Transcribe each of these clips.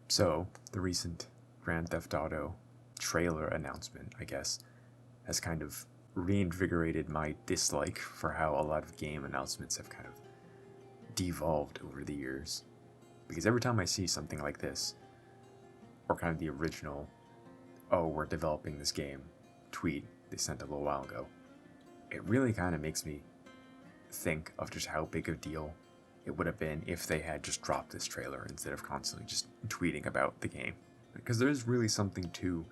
So, the recent Grand Theft Auto trailer announcement, I guess, has kind of reinvigorated my dislike for how a lot of game announcements have kind of devolved over the years. Because every time I see something like this, or kind of the original, oh, we're developing this game tweet they sent a little while ago, it really kind of makes me think of just how big a deal it would have been if they had just dropped this trailer instead of constantly just tweeting about the game. Because there is really something to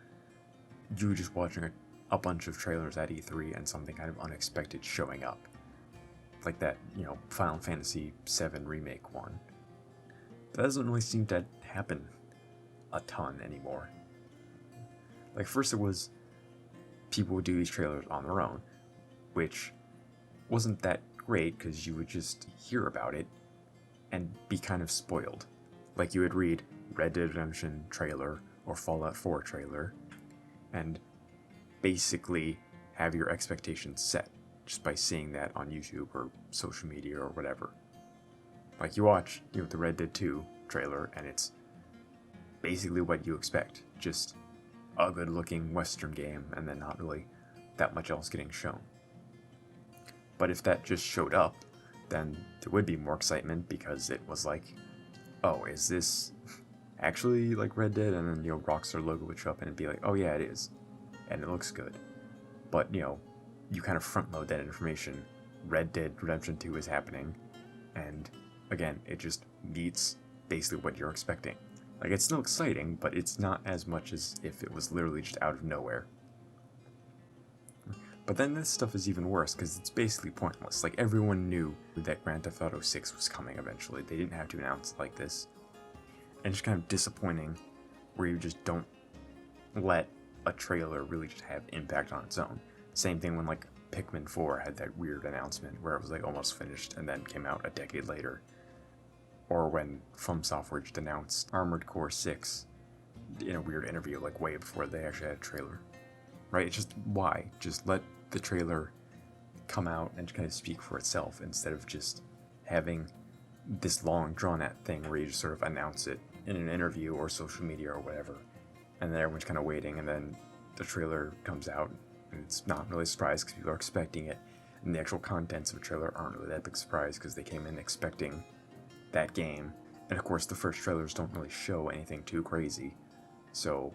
you just watching a bunch of trailers at E3 and something kind of unexpected showing up. Like that, Final Fantasy VII Remake one. That doesn't really seem to happen a ton anymore. Like, first it was people would do these trailers on their own, which wasn't that great because you would just hear about it and be kind of spoiled. Like, you would read Red Dead Redemption trailer or Fallout 4 trailer and basically have your expectations set just by seeing that on YouTube or social media or whatever. Like, you watch the Red Dead 2 trailer and it's basically what you expect, just a good looking Western game and then not really that much else getting shown. But if that just showed up, then there would be more excitement because it was like, oh, is this actually like Red Dead? And then Rockstar logo would show up and it'd be like, oh yeah, it is, and it looks good. But you kind of front load that information. Red Dead Redemption 2 is happening, and again, it just meets basically what you're expecting. Like, it's still exciting, but it's not as much as if it was literally just out of nowhere. But then this stuff is even worse because it's basically pointless. Like, everyone knew that Grand Theft Auto 6 was coming eventually. They didn't have to announce it like this. And it's kind of disappointing where you just don't let a trailer really just have impact on its own. Same thing when like Pikmin 4 had that weird announcement where it was like almost finished and then came out a decade later. Or when From Software just announced Armored Core 6 in a weird interview like way before they actually had a trailer. Right? It's just, why? Just let the trailer come out and kind of speak for itself instead of just having this long drawn out thing where you just sort of announce it in an interview or social media or whatever, and then everyone's kind of waiting, and then the trailer comes out and it's not really a surprise because people are expecting it, and the actual contents of a trailer aren't really that big a surprise because they came in expecting that game. And of course the first trailers don't really show anything too crazy, so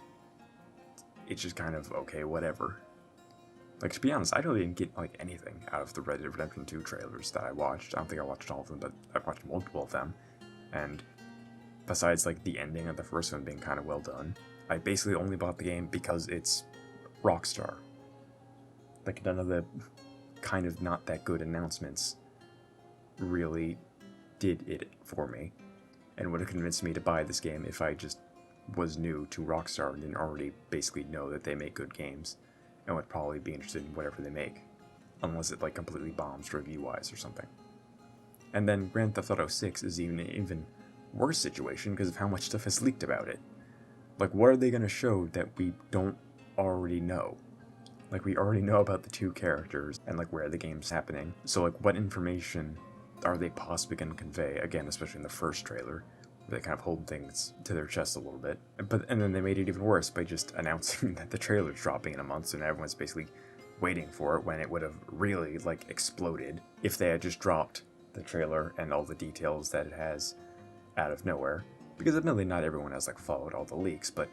it's just kind of okay, whatever. Like, to be honest, I really didn't get like anything out of the Red Dead Redemption 2 trailers that I watched. I don't think I watched all of them, but I watched multiple of them. And besides like the ending of the first one being kind of well done, I basically only bought the game because it's Rockstar. Like, none of the kind of not that good announcements really did it for me, and would have convinced me to buy this game if I just was new to Rockstar and didn't already basically know that they make good games and would probably be interested in whatever they make, unless it like completely bombs review-wise or something. And then Grand Theft Auto 6 is even worse situation because of how much stuff is leaked about it. Like, what are they going to show that we don't already know? Like, we already know about the two characters and like where the game's happening, so like what information are they possibly going to convey, again, especially in the first trailer, where they kind of hold things to their chest a little bit. And then they made it even worse by just announcing that the trailer's dropping in a month, so now everyone's basically waiting for it when it would have really like exploded if they had just dropped the trailer and all the details that it has out of nowhere. Because admittedly not everyone has like followed all the leaks, but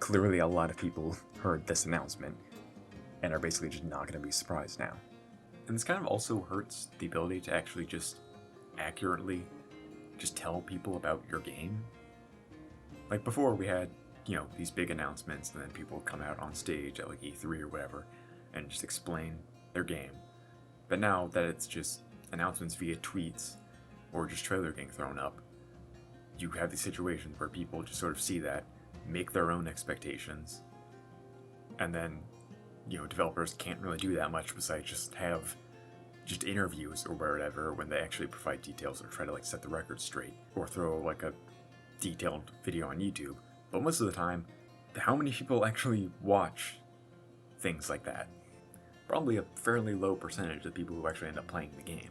clearly a lot of people heard this announcement and are basically just not going to be surprised now. And this kind of also hurts the ability to actually just accurately just tell people about your game. Like, before we had, these big announcements and then people would come out on stage at like E3 or whatever and just explain their game. But now that it's just announcements via tweets or just trailer getting thrown up, you have these situations where people just sort of see that, make their own expectations, and then developers can't really do that much besides just have just interviews or whatever when they actually provide details or try to like set the record straight or throw like a detailed video on YouTube. But most of the time, how many people actually watch things like that? Probably a fairly low percentage of people who actually end up playing the game.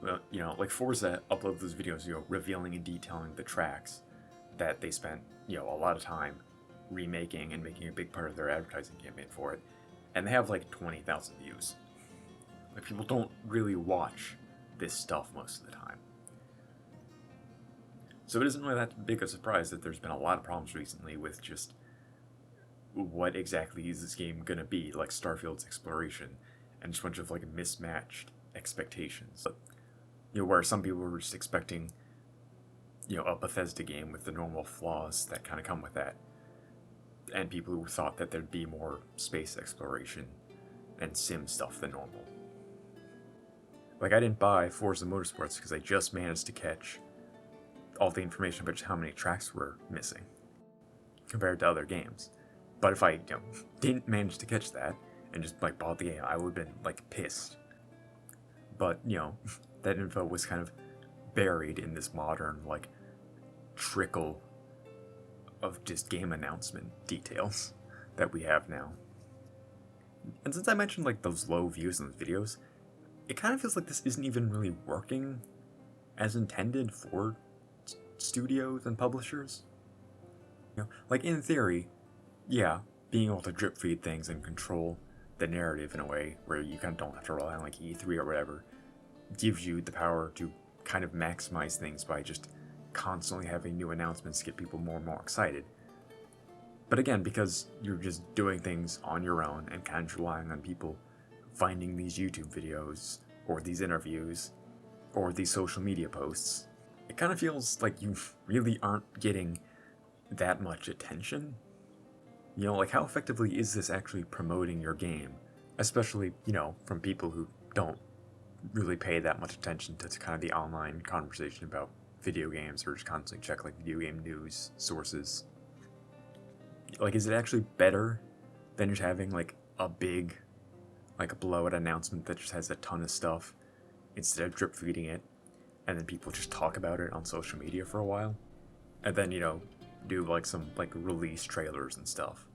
Well, like Forza uploads those videos, revealing and detailing the tracks that they spent, you know, a lot of time remaking and making a big part of their advertising campaign for it, and they have like 20,000 views. Like, people don't really watch this stuff most of the time. So it isn't really that big a surprise that there's been a lot of problems recently with just what exactly is this game gonna be, like Starfield's exploration, and just a bunch of like mismatched expectations. You know, where some people were just expecting, you know, a Bethesda game with the normal flaws that kind of come with that, and people who thought that there'd be more space exploration and sim stuff than normal. Like, I didn't buy Forza Motorsports because I just managed to catch all the information about how many tracks were missing compared to other games. But if I, you know, didn't manage to catch that and just like bought the game, I would have been like pissed. But, you know, that info was kind of buried in this modern like trickle of just game announcement details that we have now. And since I mentioned like those low views in the videos, it kind of feels like this isn't even really working as intended for studios and publishers. You know, like in theory, yeah, being able to drip feed things and control the narrative in a way where you kind of don't have to rely on like E3 or whatever gives you the power to kind of maximize things by just constantly having new announcements to get people more and more excited. But again, because you're just doing things on your own and kind of relying on people finding these YouTube videos or these interviews or these social media posts, it kind of feels like you really aren't getting that much attention. You know, like, how effectively is this actually promoting your game? Especially, you know, from people who don't really pay that much attention to kind of the online conversation about video games or just constantly check like video game news sources. Like, is it actually better than just having like a big, like a blowout announcement that just has a ton of stuff instead of drip feeding it, and then people just talk about it on social media for a while, and then, you know, do like some like release trailers and stuff?